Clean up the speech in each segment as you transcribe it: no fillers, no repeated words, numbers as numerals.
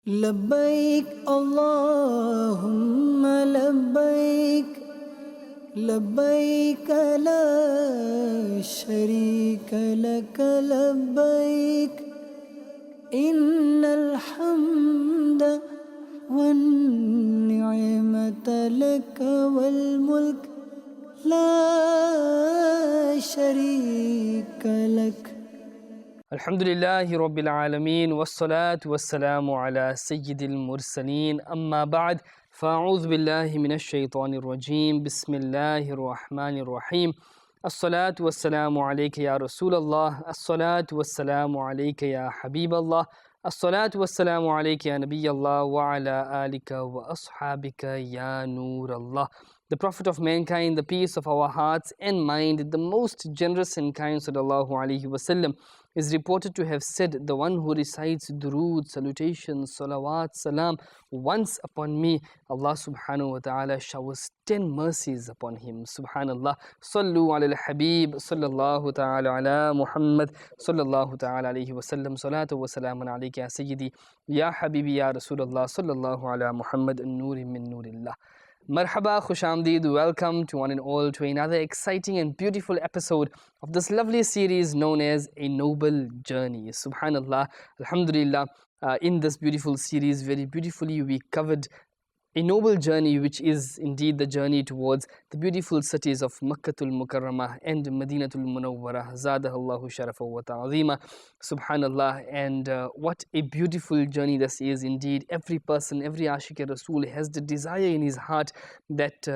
لبيك اللهم لبيك لبيك لا شريك لك لبيك إن الحمد والنعمة لك والملك لا شريك لك. Alhamdulillahi Rabbil Alameen, wassalatu wassalamu ala Sayyidil Mursaleen, amma ba'd, fa'udhu billahi minash shaitanir rajeem, bismillahir rahmanir rahim. As-salatu wassalamu alayka ya Rasulallah, as-salatu wassalamu alayka ya Habiballah, as-salatu wassalamu alayka ya Nabiyallah, wa ala alika wa ashabika ya Noorallah. The Prophet of mankind, the peace of our hearts and mind, the most generous and kind, sallallahu alaihi wasallam, is reported to have said, the one who recites durood, salutations, salawat, salam once upon me, Allah subhanahu wa ta'ala showers 10 mercies upon him. Subhanallah. Sallu ala al-Habib, sallallahu ta'ala ala Muhammad, sallallahu ta'ala alayhi wa sallam, salatu wa salamun alayka ya Sayyidi, ya Habibi, ya Rasulullah, sallallahu ala Muhammad, an-Nuri min Nurillah. Marhaba, Khushamdeed, welcome to one and all to another exciting and beautiful episode of this lovely series known as A Noble Journey. Subhanallah, Alhamdulillah, in this beautiful series, very beautifully we covered a noble journey, which is indeed the journey towards the beautiful cities of Makkatul Mukarramah and Madinatul Munawwarah, Zadahallahu Sharafa wa Ta'azima, Subhanallah. And what a beautiful journey this is indeed. Every person, every Ashiq Rasul has the desire in his heart that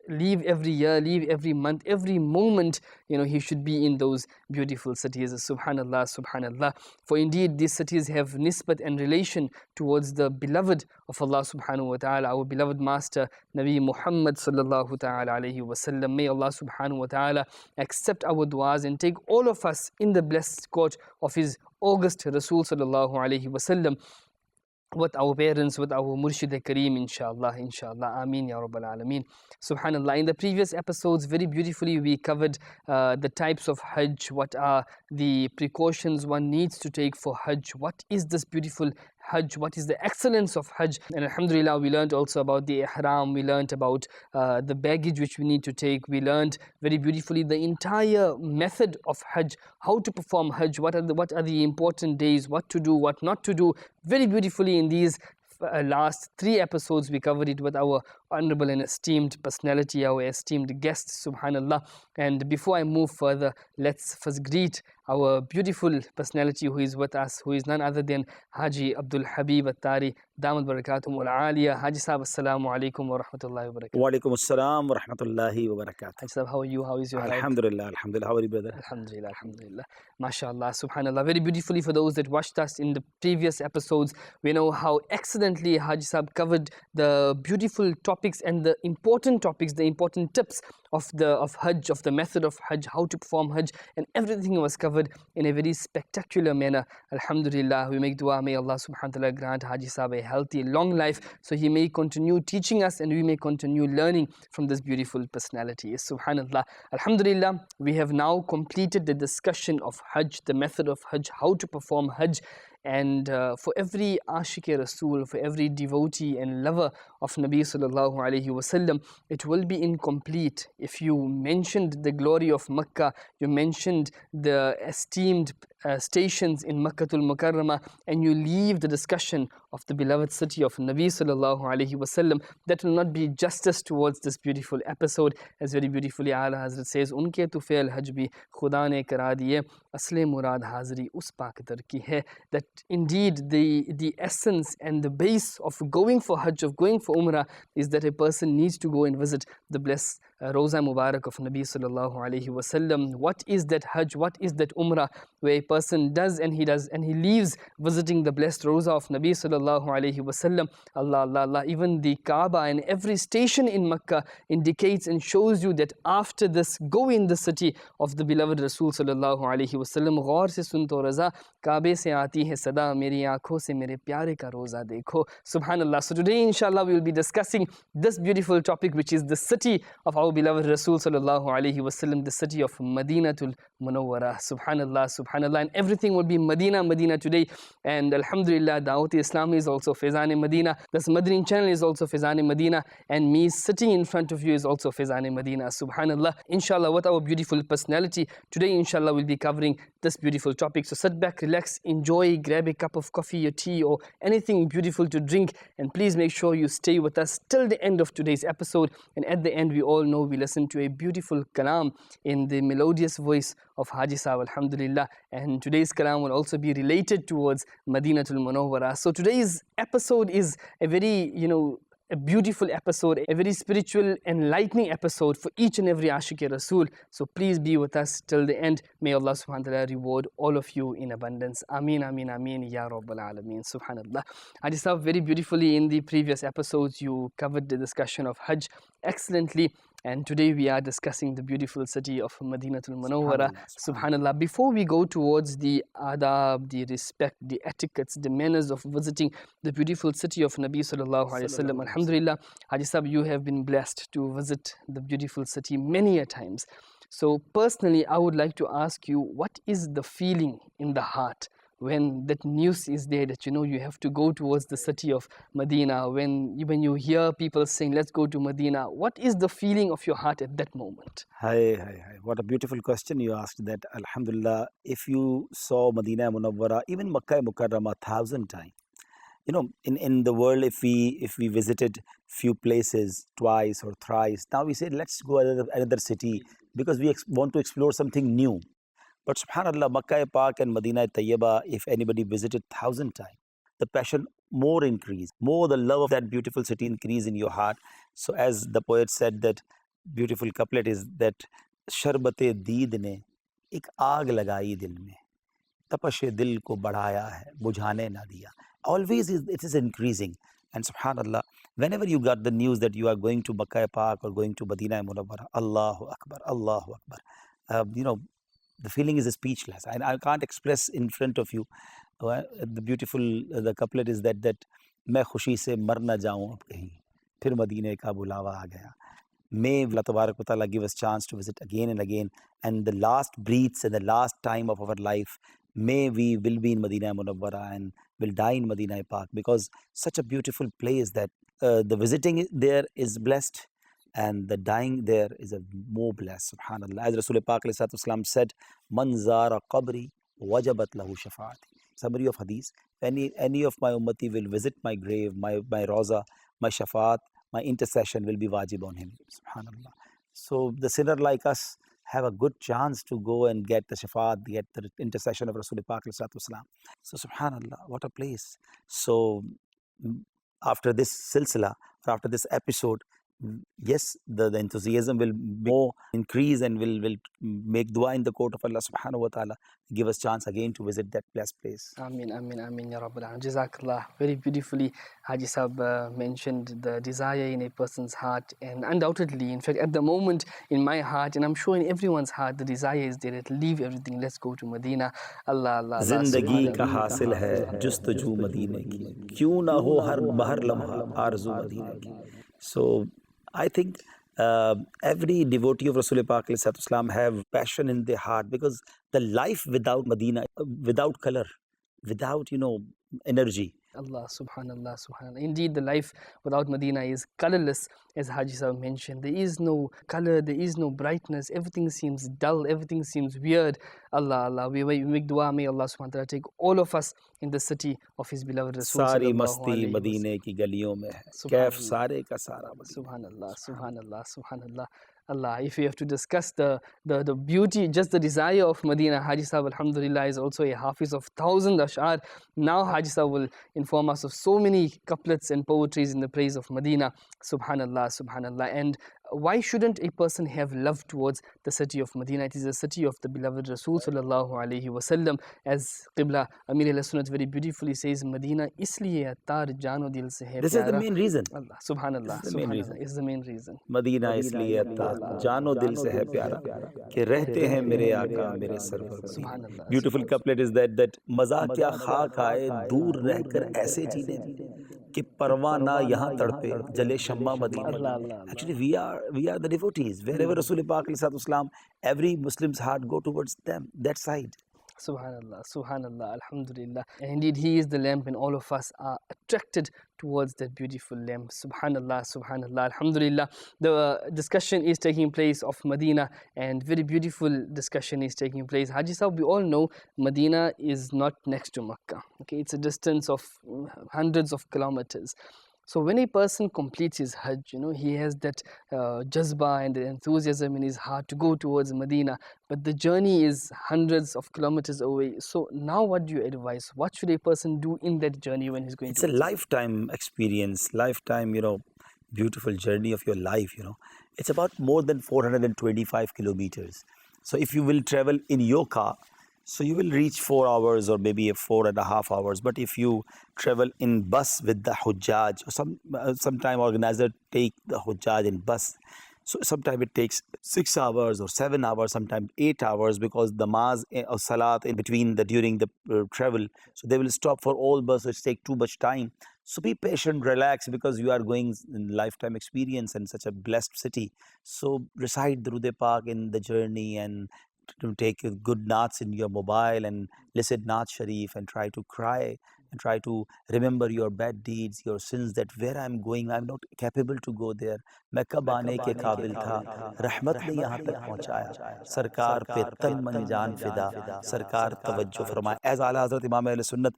leave every year, leave every month, every moment, he should be in those beautiful cities. Subhanallah, Subhanallah. For indeed these cities have nisbat and relation towards the beloved of Allah Subhanahu wa Ta'ala, our beloved master Nabi Muhammad sallallahu ta'ala alayhi wa sallam. May Allah subhanahu wa ta'ala accept our du'as and take all of us in the blessed court of his august Rasul sallallahu alayhi wa sallam, with our parents, with our Murshid Kareem, inshallah, inshallah, Ameen Ya Rabbal Alameen. Subhanallah. In the previous episodes, very beautifully we covered the types of Hajj, what are the precautions one needs to take for Hajj, what is this beautiful Hajj, what is the excellence of Hajj. And Alhamdulillah, we learned also about the Ihram, we learned about the baggage which we need to take, we learned very beautifully the entire method of Hajj, how to perform Hajj, what are the important days, what to do, what not to do. Very beautifully in these last 3 episodes we covered it with our honorable and esteemed personality, our esteemed guest, subhanallah. And before I move further, let's first greet our beautiful personality who is with us, who is none other than Haji Abdul Habib Attari, Damat Barakatum Al-Aliya. Haji Sahab, Assalamu alaikum wa rahmatullahi wa barakatuh. Wa alaikum assalam wa rahmatullahi wa barakatuh. Haji Sahab, how are you? How is your life? Alhamdulillah, alhamdulillah. How are you, brother? Alhamdulillah, alhamdulillah. MashaAllah, subhanallah. Very beautifully, for those that watched us in the previous episodes, we know how excellently Haji Sahab covered the beautiful topics and the important topics, the important tips of Hajj, of the method of Hajj, how to perform Hajj, and everything was covered in a very spectacular manner. Alhamdulillah, we make dua, may Allah subhanahu wa ta'ala grant Haji Sahab a healthy, long life, so he may continue teaching us and we may continue learning from this beautiful personality. Subhanallah. Alhamdulillah, we have now completed the discussion of Hajj, the method of Hajj, how to perform Hajj. And for every Ashiq Rasul, for every devotee and lover of Nabi sallallahu alayhi wasallam, it will be incomplete if you mentioned the glory of Makkah, you mentioned the esteemed stations in Makkatul Mukarramah, and you leave the discussion of the beloved city of Nabi sallallahu alayhi wasallam. That will not be justice towards this beautiful episode. As very beautifully Ala Hazrat says, Unke tu fail Hajj bhi Khuda ne kara diye, asle murad hazri us pak dar ki hai. That indeed the essence and the base of going for Hajj, of going for Umrah, is that a person needs to go and visit the blessed Roza Mubarak of Nabi sallallahu alayhi wasallam. What is that Hajj? What is that Umrah? Where a person does and he leaves visiting the blessed Roza of Nabi sallallahu alayhi wasallam. Allah, Allah, Allah. Even the Kaaba and every station in Makkah indicates and shows you that after this, go in the city of the beloved Rasul sallallahu alayhi wasallam. Ghaur se sun to raza, Kaabe se aati hai sada, meri aankhon se mere pyare ka roza dekho. Subhanallah. So today, inshallah, we will be discussing this beautiful topic, which is the city of our beloved Rasul sallallahu alaihi wasallam, the city of Madinatul Munawwara. Subhanallah, subhanallah. And everything will be Medina, Medina today. And Alhamdulillah, Dawat-e-Islami is also Faizan-e-Medina. This Madrin channel is also Faizan-e-Medina. And me sitting in front of you is also Faizan-e-Medina. Subhanallah. Inshallah, what our beautiful personality. Today, inshallah, we'll be covering this beautiful topic. So sit back, relax, enjoy, grab a cup of coffee or tea or anything beautiful to drink. And please make sure you stay with us till the end of today's episode. And at the end, we all know we listen to a beautiful kalam in the melodious voice of Haji Sahib, alhamdulillah. And today's kalam will also be related towards Madinatul Munawwara. So today's episode is a very, a beautiful episode, a very spiritual, enlightening episode for each and every Ashiq Rasul. So please be with us till the end. May Allah subhanahu wa ta'ala reward all of you in abundance. Ameen, ameen, ameen, ya Rabbal Alameen. Subhanallah. Haji Sahib, very beautifully in the previous episodes, you covered the discussion of Hajj excellently. And today we are discussing the beautiful city of Madinatul Munawwara. Subhanallah. Before we go towards the adab, the respect, the etiquettes, the manners of visiting the beautiful city of Nabi Sallallahu Alaihi Wasallam, alhamdulillah, Haji Sahib, you have been blessed to visit the beautiful city many a times. So personally, I would like to ask you, what is the feeling in the heart when that news is there that you have to go towards the city of Medina, when you hear people saying, let's go to Medina, what is the feeling of your heart at that moment? Hi. What a beautiful question you asked that. Alhamdulillah, if you saw Madina Munawwara, even Makkah Mukarramah 1,000 times, in the world, if we visited few places twice or thrice, now we say, let's go another city because we want to explore something new. But subhanallah, Makkah-e-Pak and Madinah-e-Tayyibah, if anybody visited 1,000 times, the passion more increase, more the love of that beautiful city increase in your heart. So as the poet said, that beautiful couplet is that शरबते दीद ने एक आग लगाई दिल में, तपशे दिल को बढ़ाया है, बुझाने ना दिया. Always it is increasing. And subhanallah, whenever you got the news that you are going to Makkah-e-Pak or going to Madinah-e-Munawwara, Allahu Akbar, Allahu Akbar. The feeling is speechless. I can't express in front of you. The beautiful the couplet is that मैं खुशी से मर न जाऊं अब कहीं, फिर मदीने का बुलावा आ गया. May Allah Tabarak wa Ta'ala give us chance to visit again and again, and the last breaths and the last time of our life, may we will be in Madinah Munawwara and will die in Madinah Pak, because such a beautiful place that the visiting there is blessed, and the dying there is a more blessed. Subhanallah. As Rasul Pak said, Man zara qabri wajabat lahu shafaati. Summary of hadith: any of my ummati will visit my grave, my roza, my shafaat, my intercession will be wajib on him. Subhanallah. So the sinner like us have a good chance to go and get the shafaat, get the intercession of Rasul Pak. So subhanallah, what a place. So after this silsila, or after this episode, yes, the enthusiasm will more increase and will make dua in the court of Allah subhanahu wa ta'ala, give us chance again to visit that blessed place. Ameen, ameen, ameen, ya Rabbal Alamin. Jazakallah. Very beautifully, Haji Sahib mentioned the desire in a person's heart, and undoubtedly, in fact, at the moment in my heart, and I'm sure in everyone's heart, the desire is there to leave everything, let's go to Medina. Allah, Allah, Allah. Zindagi ka hasil hai justaju Madine ki, kyun na ho har bahar lamha arzu Madine ki. So I think every devotee of Rasul Pak have passion in their heart, because the life without Medina, without color, without energy. Allah, subhanallah, subhanallah. Indeed, the life without Medina is colorless, as Haji Sahib mentioned. There is no color, there is no brightness. Everything seems dull, everything seems weird. Allah, Allah. We make dua, may Allah subhanahu wa ta'ala take all of us in the city of His beloved Rasul. Sari masti Madine ki galiyon mein hai. Kaif sare ka sara. Subhanallah, subhanallah, subhanallah. Allah, if we have to discuss the beauty, just the desire of Medina, Haji Sahib, alhamdulillah, is also a hafiz of 1,000 ash'ar. Now Haji Sahib will inform us of so many couplets and poetries in the praise of Medina. Subhanallah, subhanallah. And why shouldn't a person have love towards the city of Medina? It is the city of the beloved Rasul sallallahu alaihi wasallam. As Qibla Amir al-Sunnat very beautifully says, Medina isliye attar jano dil se hai. This is the main reason. Allah, subhanallah, subhanallah, is the main reason. Medina isliye attar jano dil se hai pyara, ke rehte hain mere aqa mere sarwar. Beautiful couplet is that maza kya khaak aaye dur rehkar aise jeene. कि परवा ना यहाँ तड़पे जले शम्मा मदीने Allah, में. Allah, Allah. Actually, we are the devotees. Wherever Rasul Pak Islam, every Muslim's heart go towards them, that side. Subhanallah, Subhanallah, Alhamdulillah. And indeed, He is the lamp, and all of us are attracted towards that beautiful lamp. Subhanallah, Subhanallah, Alhamdulillah. The discussion is taking place of Medina, and very beautiful discussion is taking place. Haji Sahib, we all know Medina is not next to Makkah. Okay, it's a distance of hundreds of kilometers. So when a person completes his Hajj, he has that jazba and the enthusiasm in his heart to go towards Medina, but the journey is hundreds of kilometers away. So now what do you advise? What should a person do in that journey when he's going It's to a lifetime experience, lifetime, beautiful journey of your life, It's about more than 425 kilometers. So if you will travel in your car, so you will reach 4 hours or maybe 4.5 hours. But if you travel in bus with the Hujjaj, or sometime organizer take the Hujjaj in bus, so sometimes it takes 6 hours or 7 hours, sometimes 8 hours, because the namaz or salat in between during the travel. So they will stop for all buses, take too much time. So be patient, relax, because you are going in lifetime experience in such a blessed city. So recite Durud Pak in the journey, and to take good naats in your mobile and listen Naat Sharif and try to cry and try to remember your bad deeds, your sins, that where I'm going, I'm not capable to go there. मैं कब आने के काबिल था, रहमत ने यहाँ तक पहुँचाया, सरकार पे तन मन जान फिदा, सरकार तवज्जो फरमाए. As Ala Hazrat Imam Ahl Sunnat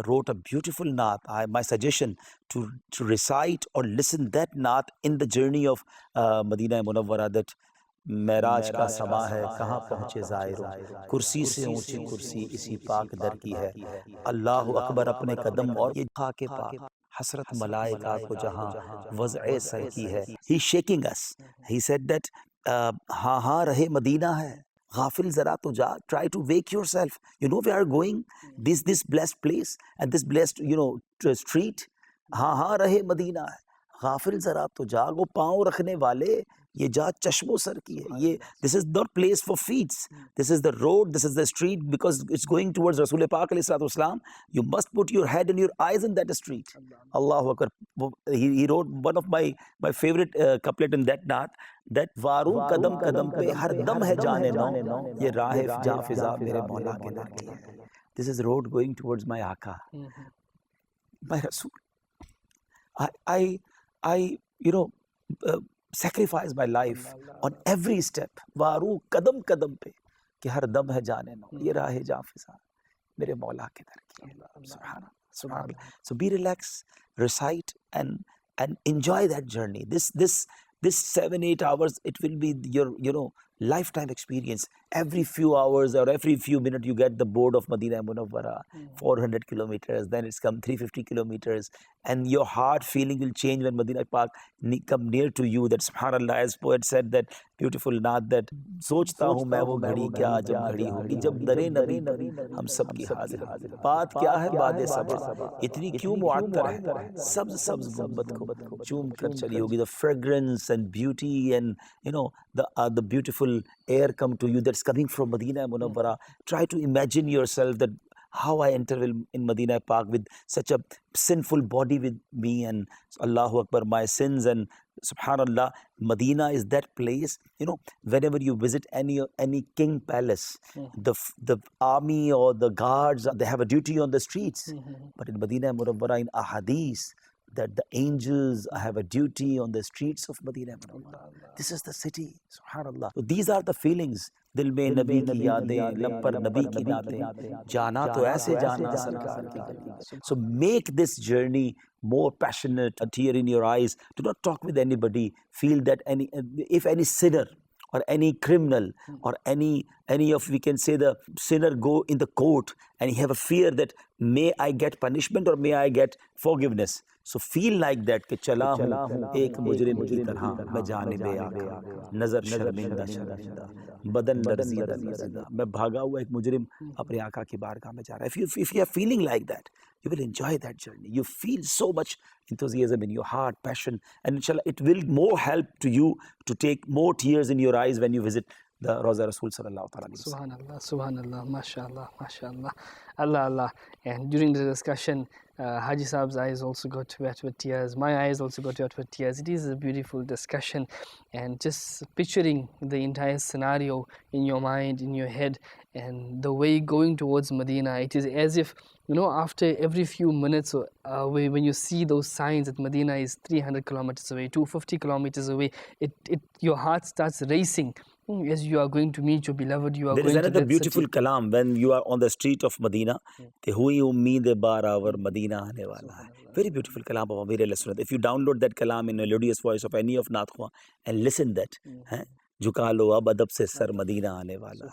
wrote a beautiful naat, my suggestion to recite or listen that naat in the journey of Madina Munawwara, that Meraj का समा है कहाँ पहुँचे ज़ायरों, कुर्सी से ऊंची कुर्सी इसी पाक दर की है, अल्लाह अकबर अपने कदम और ये खाके पाक, हसरत मलाइका को जहाँ वज़अ सर की है. He shaking us. He said that हाँ हाँ रहे मदीना है, गाफिल जरा तो जा, try to wake yourself. We are going this blessed place and this blessed street. हाँ हाँ रहे मदीना है, गाफिल जरा तो जागो, पाँव रखने वाले ये जा चश्मो सर की है. ये this is not place for feet, this is the road, this is the street, because it's going towards Rasul Pak alayhi salatu wasalam. You must put your head and your eyes in that street. Allahu Akbar. He wrote one of my favorite couplet in that naat, that वारू कदम कदम पे हर दम है जाने no, ये राह जहाँ फिजा मेरे मौला के दर की है. This is road going towards my Aka, my Rasul. I sacrifice my life on every step. वारू कदम कदम पे कि हर दम है जाने नो, ये राह जहाँ फिजा मेरे मौला के दर की है. Subhanallah, subhanallah. So be relaxed, recite and enjoy that journey. This 7-8 hours, it will be your lifetime experience. Every few hours or every few minutes you get the board of Madina Munawwara, 400 kilometers, then it's come 350 kilometers, and your heart feeling will change when Madina Pak come near to you. That subhanallah, as poet said, that beautiful naat, that सोचता हूँ मैं वो घड़ी क्या जब घड़ी होगी जब दरे नबी हम सब की हाजिर. बात क्या है बादे सबा, इतनी क्यों मुअत्तर है, सब्ज सब्ज गुंबद को चूम कर चली होगी. The fragrance and beauty and the beautiful air come to you that's coming from Madina Munawwara. Try to imagine yourself that how I enter in Madina Pak with such a sinful body with me, and Allahu Akbar, my sins, and subhanallah, Madina is that place. Whenever you visit any king palace, the army or the guards, they have a duty on the streets. But in Madina Munawwara, in ahadith, that the angels have a duty on the streets of Madina Munawwara. This is the city, subhanallah. So these are the feelings. दिल में नबी की यादें, लब पर नबी की नातें, जाना तो ऐसे जाना सरकार की गली. So make this journey more passionate, a tear in your eyes. Do not talk with anybody. Feel that if any sinner or any criminal or any of, we can say, the sinner go in the court and you have a fear that may I get punishment or may I get forgiveness. So feel like that कि चला हूँ एक मुजरिम की तरह मैं जानिबे आका, नजर शर्मिंदा शर्मिंदा, बदन लर्ज़िदा लर्ज़िदा, मैं भागा हुआ एक मुजरिम अपने आका की बारगाह में जा रहा है. If you are feeling like that, you will enjoy that journey. You feel so much enthusiasm in your heart, passion, and inshallah it will more help to you to take more tears in your eyes when you visit the Rawza Rasul sallallahu alaihi wasallam. Subhanallah, Subhanallah, MashaAllah, MashaAllah, Allah, Allah. And during the discussion, Haji Saab's eyes also got wet with tears. My eyes also got wet with tears. It is a beautiful discussion, and just picturing the entire scenario in your mind, in your head, and the way going towards Medina. It is as if, you know, after every few minutes, when you see those signs that Medina is 300 kilometers away, 250 kilometers away, your heart starts racing. As you are going to meet your beloved, you are There is going to another that beautiful city. kalam when you are on the street of Medina. "Te hui ummeed barawar Medina aane wala hai." Very beautiful kalam of Amir al-Sunnat. If you download that kalam in a melodious voice of any of Naat Khwa and listen that, झुका लो अब अदब से sir Medina आने वाला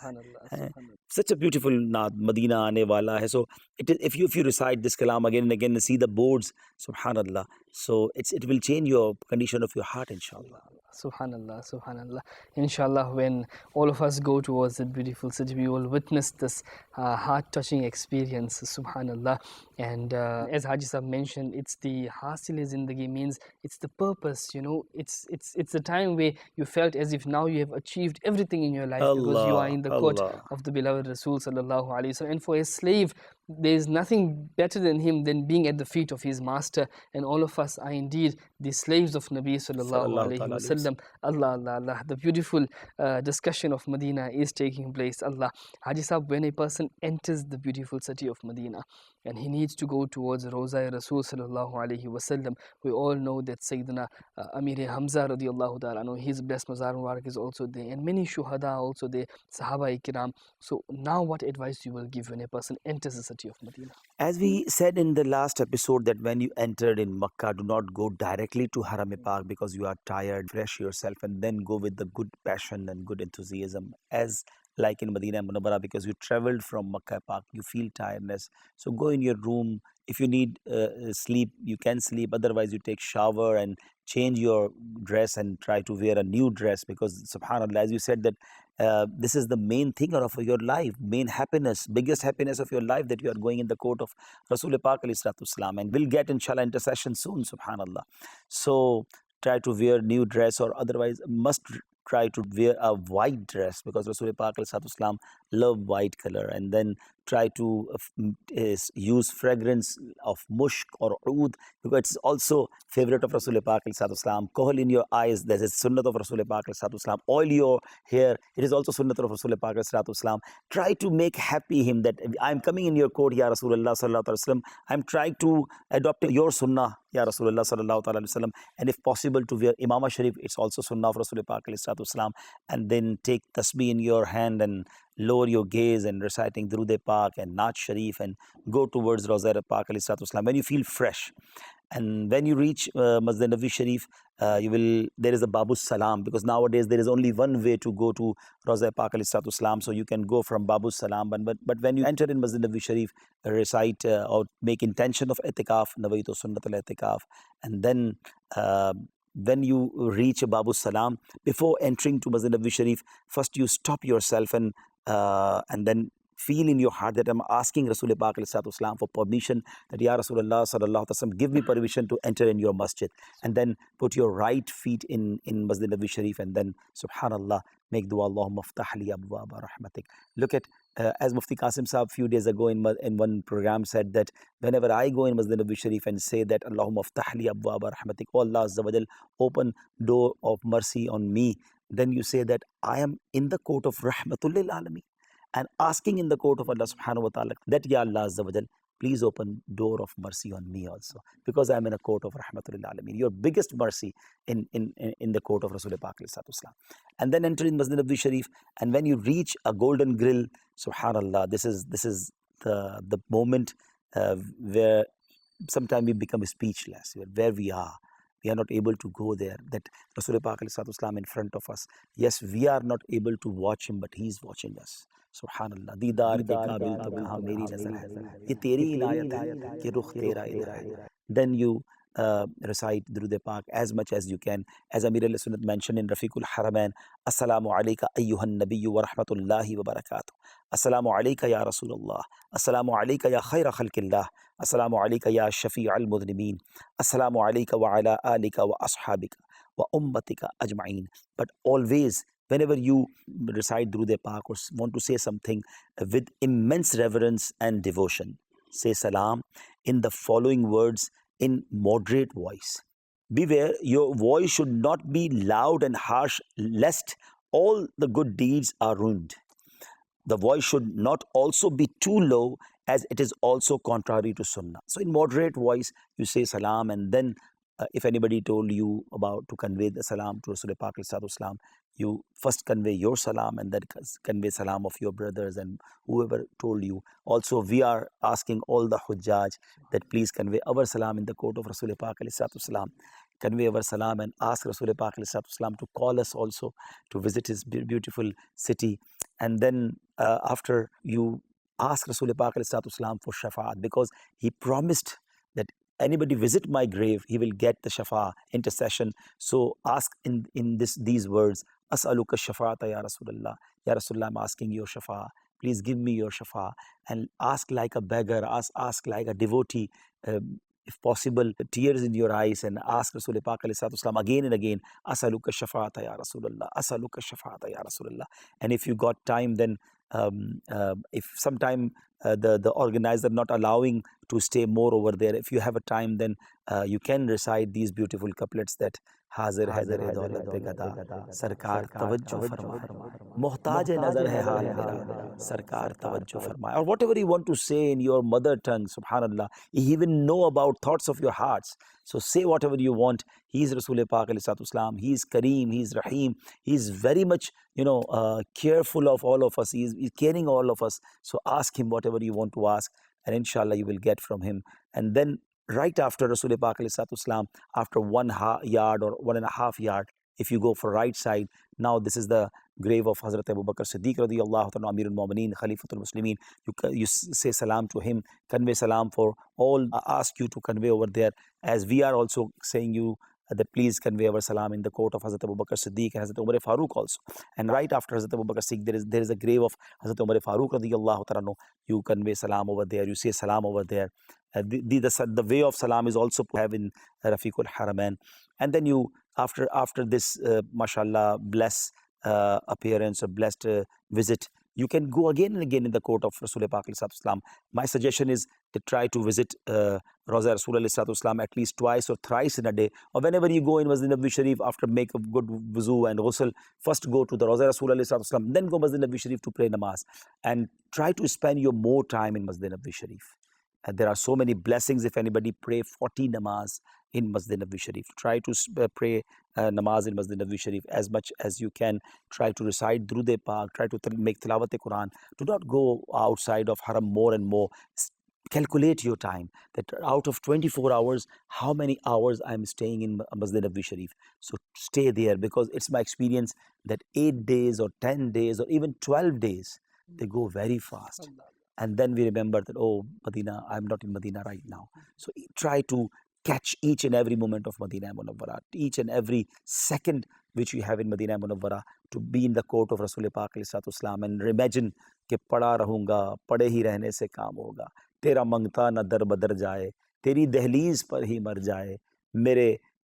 है. Such a beautiful naat, Medina aane wala hai. So if you recite this kalam again and again and see the boards, subhanallah, so it will change your condition of your heart, inshallah. Subhanallah, Subhanallah. Inshallah, when all of us go towards that beautiful city, we will witness this heart-touching experience, Subhanallah. And as Haji Sahab mentioned, it's the hasil zindagi, means it's the purpose, you know, it's the time where you felt as if now you have achieved everything in your life, because you are in the court of the beloved Rasul sallallahu alaihi wasallam. And for a slave, there is nothing better than him than being at the feet of his master, and all of us are indeed the slaves of Nabi sallallahu alaihi wasallam. Allah, Allah, Allah. The beautiful discussion of Medina is taking place. Allah, Haji Sahab, when a person enters the beautiful city of Medina and he needs to go towards Rawza Rasul sallallahu alaihi wasallam, we all know that Sayyidina Amir Hamza radiallahu ta'ala, his blessed Mazar Mubarak is also there, and many shuhada also there, Sahaba Ikram. So now what advice you will give when a person enters the city of Medina? As we said in the last episode, that when you entered in Makkah, do not go directly to Haram-e-Pak because you are tired, fresh yourself, and then go with the good passion and good enthusiasm, as like in Medina Munawwara, because you traveled from Makkah Pak, you feel tiredness. So go in your room. If you need sleep, you can sleep. Otherwise, you take shower and change your dress and try to wear a new dress, because subhanallah, as you said, that this is the main thing of your life, main happiness, biggest happiness of your life, that you are going in the court of Rasul Pak alayhi salatu wasalam, and we'll get inshallah intercession soon, subhanallah. So try to wear new dress, or otherwise must try to wear a white dress, because Rasul Pak alayhi salatu wasalam love white color. And then try to use fragrance of mushk or oud, because it's also favorite of Rasul Pak alayhi salatu wasalam. Kohl in your eyes, there's a sunnat of Rasul Pak alayhi salatu wasalam. Oil your hair, it is also sunnat of Rasul Pak alayhi salatu wasalam. Try to make happy him that I'm coming in your court, Ya Rasulullah sallallahu alaihi wasallam. I'm trying to adopt your sunnah, Ya Rasulullah sallallahu alaihi wasallam. And if possible to wear Imama Sharif, it's also sunnah of Rasul Pak alayhi salatu wasalam. And then take tasbih in your hand and lower your gaze and reciting Durood Pak and Naat Sharif, and go towards Rawza Pak alayhi salatu wasalam when you feel fresh. And when you reach Masjid Nabi Sharif, there is a Babus Salam, because nowadays there is only one way to go to Rawza Pak alayhi salatu wasalam, so you can go from Babus Salam. But when you enter in Masjid Nabi Sharif, recite or make intention of I'tikaf, Nawaitu Sunnat al-I'tikaf, and then when you reach Babus Salam, before entering to Masjid Nabi Sharif, first you stop yourself and then feel in your heart that I'm asking Rasul Pak alayhi salatu wasalam for permission, that Ya Rasulullah sallallahu alaihi wasallam, give me permission to enter in your masjid. And then put your right feet in Masjid Nabi Sharif, and then subhanallah, make dua, Allahumma aftah li abwaaba rahmatik. Look at as Mufti Qasim Sahab few days ago in one program said that whenever I go in Masjid Nabi Sharif and say that Allahumma aftah li abwaaba rahmatik, oh Allah Azza wa Jal, open door of mercy on me, then you say that I am in the court of Rahmatul lil Alameen, and asking in the court of Allah subhanahu wa ta'ala that Ya Allah Azza wa Jal, please open door of mercy on me also, because I am in a court of Rahmatul lil Alameen, your biggest mercy in the court of Rasul Pak alayhi salatu wasalam. And then enter in Masjid Nabi Sharif, and when you reach a golden grill, subhanallah, this is the moment where sometimes we become speechless, where we are not able to go there, that Rasul Pak alayhi salatu wasalam in front of us. Yes, we are not able to watch him, but he is watching us. Subhanallah. Deedar ke qaabil to kahan meri nazar hai, ye teri inayat hai ki rukh tera idhar hai. Then you recite Durood Pak as much as you can, as Amir al-Sunnat mentioned in Rafiqul Haramain, Assalamu alayka ayyuhan nabiyyu wa rahmatullahi wa barakatuh. Assalamu alayka ya Rasulullah. Assalamu alayka ya khayra khalqillah. Assalamu alayka ya shafi' al-mudhnibin. Assalamu alayka wa ala alika wa ashabika wa ummatika ajma'in. But always whenever you recite Durood Pak or want to say something with immense reverence and devotion, say salam in the following words in moderate voice. Beware, your voice should not be loud and harsh, lest all the good deeds are ruined. The voice should not also be too low, as it is also contrary to sunnah. So in moderate voice, you say salam, and then if anybody told you about to convey the salam to Rasul Pak salam, you first convey your salam and then convey salam of your brothers and whoever told you. Also, we are asking all the Hujjaj that please convey our salam in the court of Rasul Pak salam. Convey our salam and ask Rasul Pak salam to call us also to visit his beautiful city. And then after you ask Rasul Pak salam for shafaat, because he promised that anybody visit my grave, he will get the shafa, intercession. So ask in these words, As'aluka shafaata ya Rasulullah. Ya Rasulullah, I'm asking your shafa. Please give me your shafa. And ask like a beggar, ask like a devotee, if possible, tears in your eyes, and ask Rasul Pak again and again, As'aluka shafaata ya Rasulullah, As'aluka shafaata ya Rasulullah. And if you got time, then if sometime the organizer not allowing to stay more over there, if you have a time, then you can recite these beautiful couplets that हाजिर है दर दौलत पे गदा सरकार तवज्जो फरमाए मोहताज नजर है हाल मेरा सरकार तवज्जो फरमाए. Or whatever you want to say in your mother tongue, subhanallah, he even know about thoughts of your hearts. So say whatever you want. He is Rasul Pak ﷺ. He is Kareem. He is Rahim. He is very much, careful of all of us. He is caring all of us. So ask him whatever you want to ask, and inshallah you will get from him. And then right after Rasul Pak ﷺ, after 1 yard or 1.5 yard, if you go for right side, now this is the grave of Hazrat Abu Bakr Siddiq radiyallahu ta'ala, Amirul Mu'mineen, Khalifatul Muslimin. You say salam to him, convey salam for all, ask you to convey over there, as we are also saying you that please convey our salam in the court of Hazrat Abu Bakr Siddiq and Hazrat Umar Farooq also. And right after Hazrat Abu Bakr Siddiq, there is a grave of Hazrat Umar Farooq radiyallahu ta'ala. You convey salam over there, you say salam over there. The way of salam is also have in Rafiqul Haramain. And then you, after this, mashallah, blessed appearance or blessed visit, you can go again and again in the court of Rasul Pak ﷺ. My suggestion is to try to visit Rawza Rasulullah ﷺ at least twice or thrice in a day. Or whenever you go in Masjid Nabawi Sharif, after make a good wuzu and ghusl, first go to the Rawza Rasulullah ﷺ, then go Masjid Nabawi Sharif to pray namaz. And try to spend your more time in Masjid Nabawi Sharif. There are so many blessings if anybody pray 40 namaz in Masjid Nabawi Sharif. Try to pray namaz in Masjid Nabawi Sharif as much as you can. Try to recite Durood Pak, try to make tilawat Quran. Do not go outside of haram more and more. Calculate your time, that out of 24 hours, how many hours I am staying in Masjid Nabawi Sharif. So stay there, because it's my experience that 8 days or 10 days or even 12 days, they go very fast. And then we remember that, oh, Medina, I'm not in Medina right now. So try to catch each and every moment of Medina Munawwara, each and every second which you have in Medina Munawwara, to be in the court of Rasul Pak ﷺ, and imagine कि पड़ा रहूँगा, पड़े ही रहने से काम होगा, तेरा मंगता न दर बदर जाए, तेरी दहलीज पर ही मर जाए,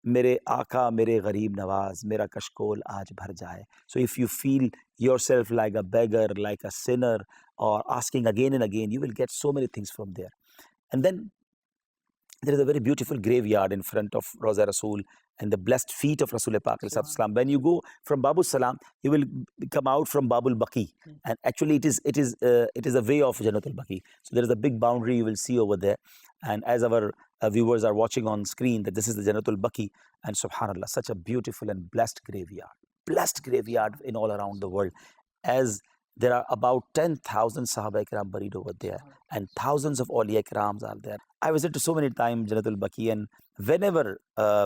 मेरे आका मेरे गरीब नवाज, मेरा कशकोल आज भर जाए. So if you feel yourself like a beggar, like a sinner, or asking again and again, you will get so many things from there. And then there is a very beautiful graveyard in front of Rawza Rasul and the blessed feet of Rasul Pak ﷺ. When you go from Babul Salam, you will come out from Babul Baqi, and actually it is a way of Jannatul Baqi. So there is a big boundary you will see over there, and as our viewers are watching on screen, that this is the Jannatul Baqi, and subhanallah, such a beautiful and blessed graveyard in all around the world, as there are about 10,000 Sahaba Ikram buried over there, and thousands of Awliya Ikrams are there. I visited so many times Jannatul Baqi, and whenever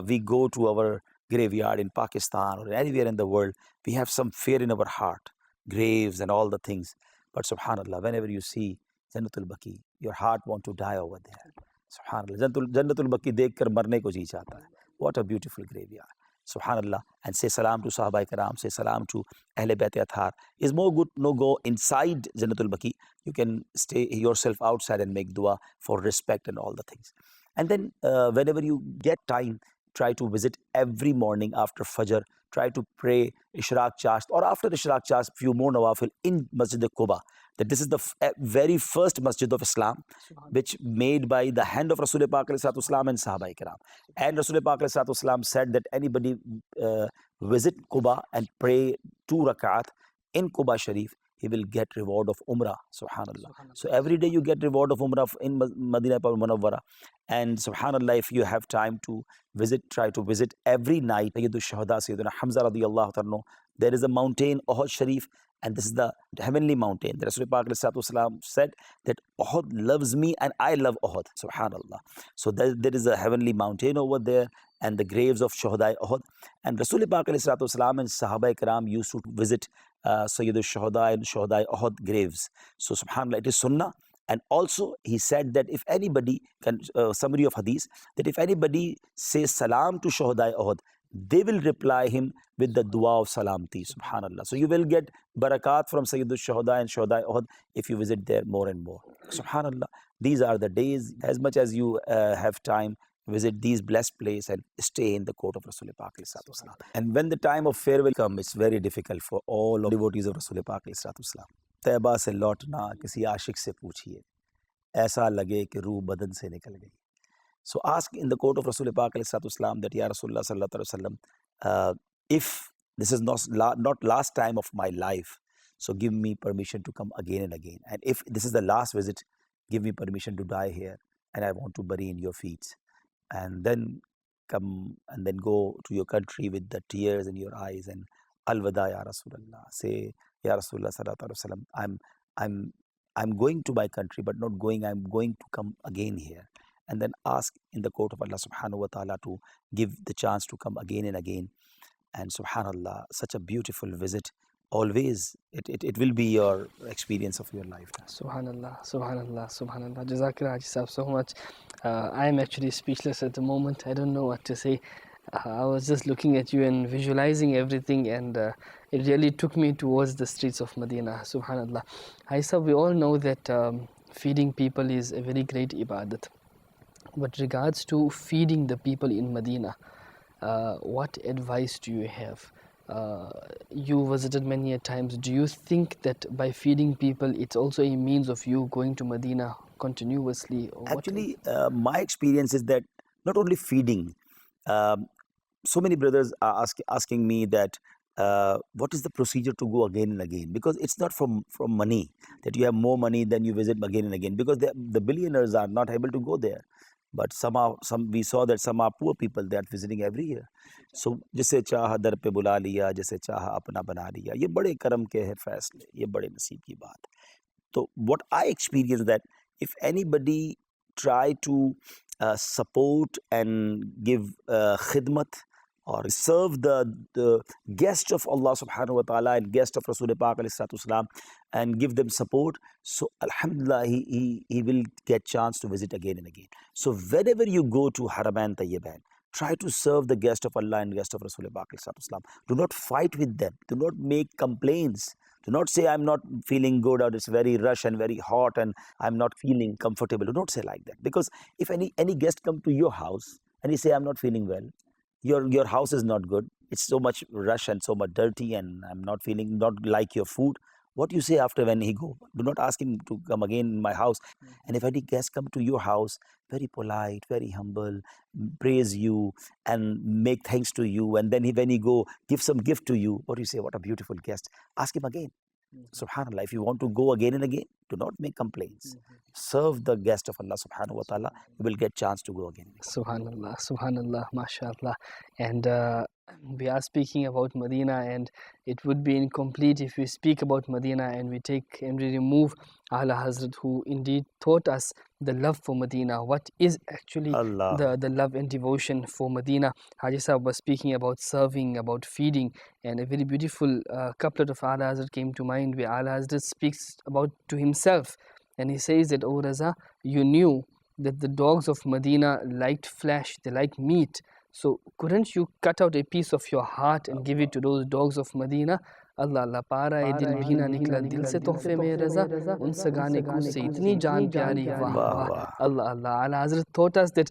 we go to our graveyard in Pakistan or anywhere in the world, we have some fear in our heart, graves and all the things. But subhanallah, whenever you see Jannatul Baqi, your heart wants to die over there. Subhanallah, Jannatul Baqi dekh kar marne ko ji chahta hai. What a beautiful graveyard. Subhanallah. And say salam to Sahaba Ikram, say salam to Ahle Bayt Athar. Is more good no go inside Jannatul Baqi. You can stay yourself outside and make dua for respect and all the things. And then whenever you get time, try to visit every morning after Fajr. try to pray Ishraq Chash, or after Ishraq Chash, few more Nawafil in Masjid Quba. That this is the very first masjid of Islam, which made by the hand of Rasul Pak and Sahaba Ikram. And Rasul Pak said that anybody visit Quba and pray 2 rakat in Quba Sharif, he will get reward of Umrah. Subhanallah. So every day you get reward of Umrah in Madinah Munawwara. And Subhanallah, if you have time to visit, try to visit every night. Sayyidu Shuhada, Sayyidina Hamza radiyallahu ta'ala, there is a mountain, Uhud Sharif, and this is the heavenly mountain. The Rasul Pak said that Uhud loves me and I love Uhud. Subhanallah. So there is a heavenly mountain over there, and the graves of Shuhada Uhud. And Rasul Pak and Sahaba Ikram used to visit Sayyidu Shuhada and Shuhada Uhud graves. So Subhanallah, it is Sunnah. And also he said that if anybody can, summary of hadith, that if anybody says salam to Shuhada Uhud, they will reply him with the dua of salamti. Subhanallah. So you will get barakat from Sayyidu Shuhada and Shuhada Uhud if you visit there more and more. Subhanallah. These are the days. As much as you have time, visit these blessed places and stay in the court of Rasul Pak. And when the time of farewell comes, it's very difficult for all devotees of Rasul Pak. तैबा से लौटना किसी आशिक से पूछिए, ऐसा लगे कि रूह बदन से निकल गई. So ask in the court of Rasul Pak that, Ya Rasulullah sallallahu alaihi wasallam, if this is not last time of my life, so give me permission to come again and again. And if this is the last visit, give me permission to die here, and I want to bury in your feet. And then come and then go to your country with the tears in your eyes and Al-Wada Ya Rasulullah. Say, Ya Rasulullah sallallahu alaihi wasallam, I'm going to my country, but not going. I'm going to come again here. And then ask in the court of Allah subhanahu wa ta'ala to give the chance to come again and again. And subhanallah, such a beautiful visit. Always, it will be your experience of your lifetime. Subhanallah, subhanallah, subhanallah. Jazakallah Haji Sahab so much. I am actually speechless at the moment. I don't know what to say. I was just looking at you and visualizing everything, and it really took me towards the streets of Medina. Subhanallah. Haji Sahab, we all know that feeding people is a very great ibadat. But regards to feeding the people in Medina, what advice do you have? You visited many a times. Do you think that by feeding people, it's also a means of you going to Medina continuously? Or actually, my experience is that not only feeding, so many brothers are asking me that what is the procedure to go again and again? Because it's not from money, that you have more money than you visit again and again, because the billionaires are not able to go there. But some we saw that some are poor people, they are visiting every year. So जैसे चाहा दर पे बुला लिया, जैसे चाहा अपना बना लिया, ये बड़े करम के हैं फैसले, ये बड़े नसीब की बात. So what I experienced that if anybody try to support and give khidmat or serve the guest of Allah subhanahu wa ta'ala and guest of Rasul Pak ﷺ and give them support, so alhamdulillah he will get chance to visit again and again. So wherever you go to Haramain Tayyibain, try to serve the guest of Allah and guest of Rasul Pak ﷺ. Do not fight with them. Do not make complaints. Do not say, I'm not feeling good, or it's very rush and very hot and I'm not feeling comfortable. Do not say like that. Because if any guest come to your house and he say, I'm not feeling well, your house is not good, it's so much rush and so much dirty and I'm not like your food, what you say after when he go? Do not ask him to come again in my house. And if any guest come to your house, very polite, very humble, praise you and make thanks to you, and then when he go, give some gift to you, what do you say? What a beautiful guest. Ask him again. Subhanallah, if you want to go again and again, do not make complaints. Serve the guest of Allah subhanahu wa ta'ala, you will get chance to go again. Subhanallah, subhanallah, mashallah. And we are speaking about Medina, and it would be incomplete if we speak about Medina and we remove A'la Hazrat, who indeed taught us the love for Medina. What is actually the love and devotion for Medina? Haji Sahab was speaking about serving, about feeding, and a very beautiful couplet of A'la Hazrat came to mind, where A'la Hazrat speaks about to himself, and he says that, "O Raza, you knew that the dogs of Medina liked flesh, they liked meat. So couldn't you cut out a piece of your heart and give it to those dogs of Medina?" अल्लाह अल्लाह पा रहा है दिल भी ना निकला दिल से तोहफे में रज़ा उन सगाने को से इतनी जान प्यारी वाह वाह Allah Allah Ala Hazrat taught us that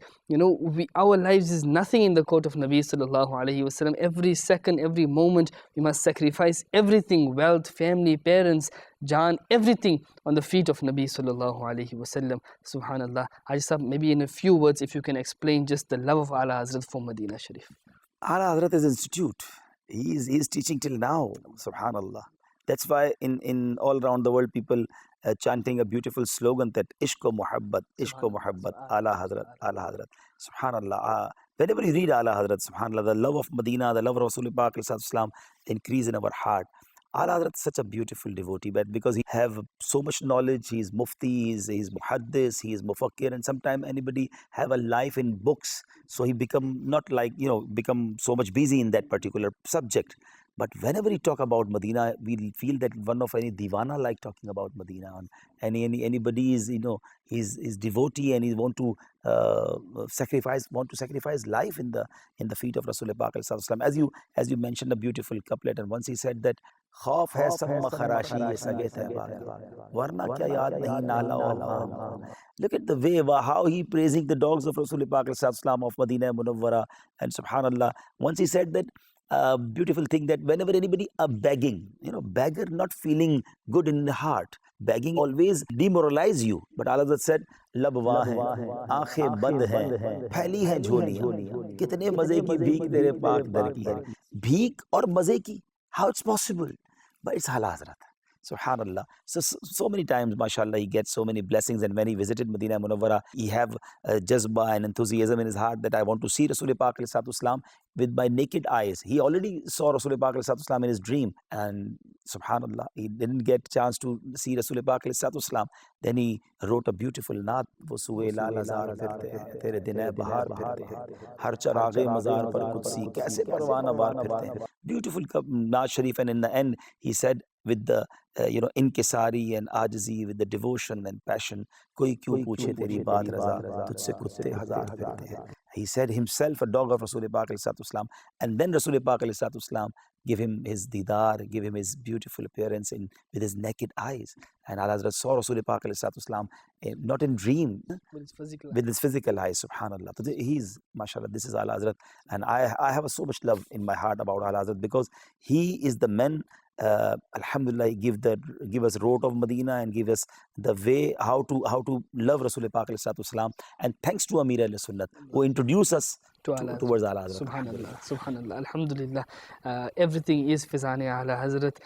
our lives is nothing in the court of Nabi sallallahu alaihi wasallam. Every second, every moment we must sacrifice everything, wealth, family, parents, jaan, everything on the feet of Nabi sallallahu alaihi wasallam. Subhanallah. Haji Sahab, maybe in a few words if you can explain just the love of Ala Hazrat for Medina Sharif. Ala Hazrat is institute. He is teaching till now, subhanallah. That's why in all around the world people chanting a beautiful slogan that Ishq Muhabbat, Ala Hazrat, subhanallah. Whenever you read Ala Hazrat, subhanallah, the love of Medina, the love of Rasulullah Sallallahu increase in our heart. Ala Hazrat is such a beautiful devotee, but because he have so much knowledge, he is mufti, he is muhaddis, he is mufakkir, and sometimes anybody have a life in books, so he become not like, become so much busy in that particular subject. But whenever we talk about Medina, we feel that one of any diwana like talking about Medina. Anybody is, is devotee and he want to sacrifice life in the feet of Rasulullah Sallallahu Alaihi Wasallam. As you mentioned a beautiful couplet, and once he said that खौफ है सब मखराशी ये सगे तहबाग वरना क्या याद नहीं नाला और look at the way how he praising the dogs of Rasulullah Pak of Medina Munawwara, and subhanallah, once he said that beautiful thing that whenever anybody begging, beggar not feeling good in the heart, begging always demoralize you, but Allah said लब वाह है आंखें बंद हैं फैली हैं झोलियां कितने मजे की भीख तेरे पाक दर की है भीख और मजे की, how it's possible? But it's Ala Hazrat. Subhanallah. So many times, mashallah, he gets so many blessings, and when he visited Medina Munawwara, he have jazba and enthusiasm in his heart that I want to see Rasulullah Pak Islam with my naked eyes. He already saw Rasulullah Pak Islam in his dream, and subhanallah, he didn't get chance to see Rasulullah Pak Islam. Then he wrote a beautiful naat, वो सुए लाल हजार फिरते हैं तेरे दिन बहार फिरते हैं हर चरागे मजार पर कुदसी कैसे परवाना बार फिरते हैं. Beautiful naat sharif, and in the end he said with the inkisari and ajizi, with the devotion and passion, koi kyun puche teri baat raza tujhse kutte hazar firte hain. He said himself a dog of Rasulullah Pak Islam, and then Rasulullah Pak Islam give him his didar, give him his beautiful appearance with his naked eyes. And Ala Hazrat saw Rasulullah Pak Islam not in dream, with his physical eyes, subhanallah. So he's, mashallah, this is Ala Hazrat, and I have so much love in my heart about Ala Hazrat, because he is the man, alhamdulillah, he give us road of Medina and give us the way how to love Rasulullah Pak Islam. And thanks to Amir al-Sunnat who introduce us towards Ala Hazrat. Subhanallah, alhamdulillah. Everything is Fizane Ala Hazrat.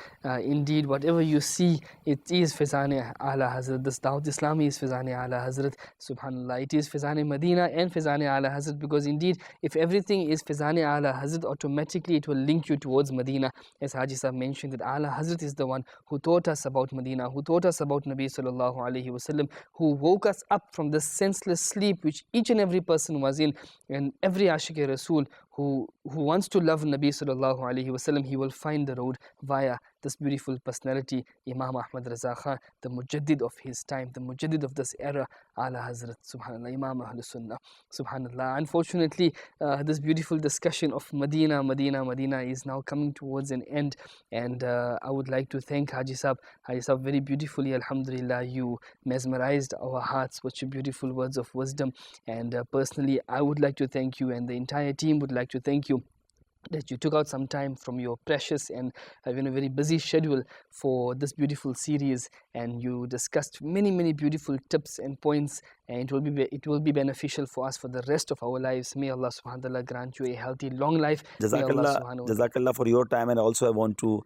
Indeed, whatever you see, it is Fizane Ala Hazrat. This Dawat Islami is Fizane Ala Hazrat. Subhanallah, it is Fizane Medina and Fizane Ala Hazrat, because indeed, if everything is Fizane Ala Hazrat, automatically it will link you towards Medina. As Haji Sahab mentioned, that Ala Hazrat is the one who taught us about Medina, who taught us about Nabi Sallallahu Alaihi Wasallam, who woke us up from the senseless sleep which each and every person was in. And every Ashiq Rasul who wants to love Nabi Sallallahu Alaihi Wasallam, he will find the road via this beautiful personality, Imam Ahmad Raza Khan, the Mujaddid of his time, the Mujaddid of this era, Ala Hazrat, subhanallah, Imam Ahlul Sunnah, subhanallah. Unfortunately, this beautiful discussion of Medina is now coming towards an end, and I would like to thank Haji Sahab very beautifully, alhamdulillah. You mesmerized our hearts with your beautiful words of wisdom, and personally I would like to thank you, and the entire team would like to thank you that you took out some time from your precious and very busy schedule for this beautiful series, and you discussed many beautiful tips and points, and it will be beneficial for us for the rest of our lives. May Allah subhanahu wa ta'ala grant you a healthy long life. Jazakallah for your time, and also I want to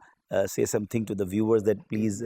say something to the viewers that please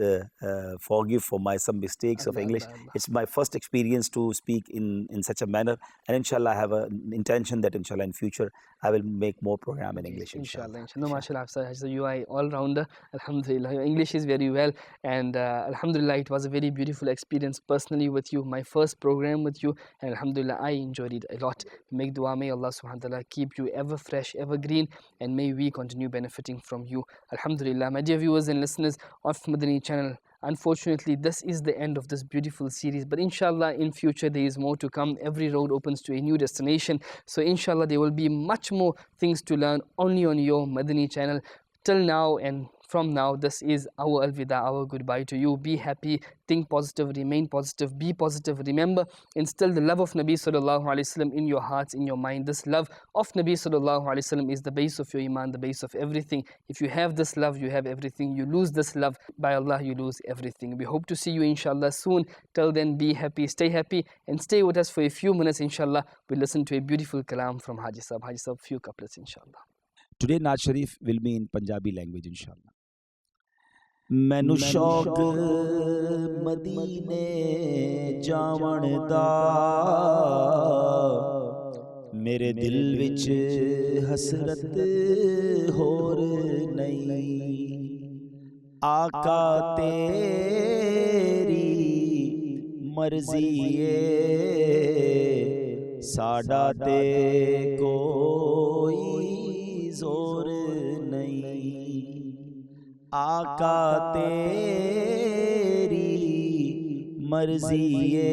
forgive for my some mistakes of English. It's my first experience to speak in such a manner, and inshallah I have an intention that inshallah in future I will make more program in English. Inshallah. No, mashallah, so you are all-rounder, alhamdulillah. Your English is very well, and alhamdulillah, it was a very beautiful experience personally with you, my first program with you, and alhamdulillah, I enjoyed it a lot. Make dua, may Allah subhanahu wa ta'ala keep you ever fresh, ever green, and may we continue benefiting from you, alhamdulillah. My dear viewers and listeners of Madani channel, unfortunately this is the end of this beautiful series, but inshallah in future there is more to come. Every road opens to a new destination, so inshallah there will be much more things to learn only on your Madani channel. Till now and from now, this is our alvida, our goodbye to you. Be happy, think positive, remain positive, be positive. Remember, instill the love of Nabi sallallahu alaihi wasallam in your hearts, in your mind. This love of Nabi sallallahu alaihi wasallam is the base of your iman, the base of everything. If you have this love, you have everything. You lose this love, by Allah, you lose everything. We hope to see you inshallah soon. Till then, be happy, and stay with us for a few minutes inshallah. We'll listen to a beautiful kalam from Haji Sahab. Haji Sahab, few couplets inshallah. Today Naat Sharif will be in Punjabi language inshallah. मैनू शौक मदीने जावण दा, मेरे दिल विच हसरत होर नहीं। आका तेरी मर्जी ए, साडा ते कोई जोर नहीं। आका तेरी मर्जी ए,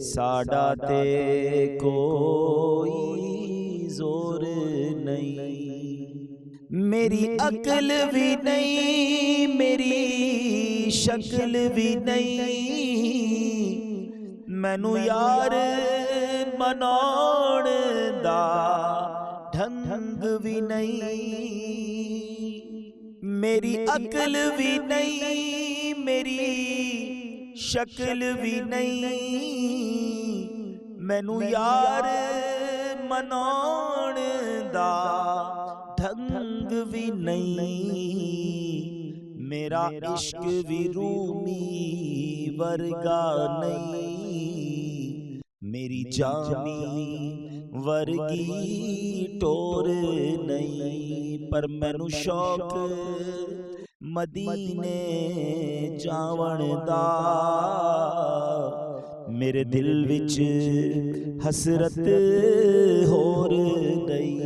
साडा ते कोई जोर नहीं। मेरी अकल भी नहीं, मेरी शक्ल भी नहीं, मैनू यार मनाउण दा ढंग भी नहीं। मेरी अकल भी नहीं, मेरी शक्ल भी नहीं, मैनू यार मनाउण दा ढंग भी नहीं। मेरा इश्क भी रूमी वर्गा नहीं, मेरी जानी वर्गी टोर नहीं। पर मैनू शौक मदीने जावण दा, मेरे दिल विच हसरत होर गई।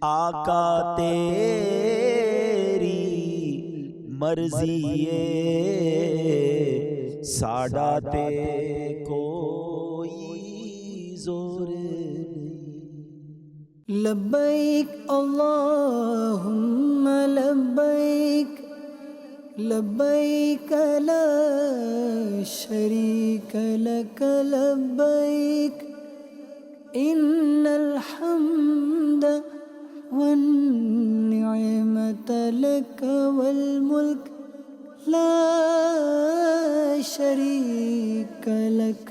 आका तेरी मर्जी ए, साडा ते कोई जोर नहीं। लब्बैक अल्लाहुम्मा लब्बैक, लब्बैक ला शरीक लक लब्बैक, इन्नल हम्द वन्निअमत लक वल मुल्क ला शरीक लक।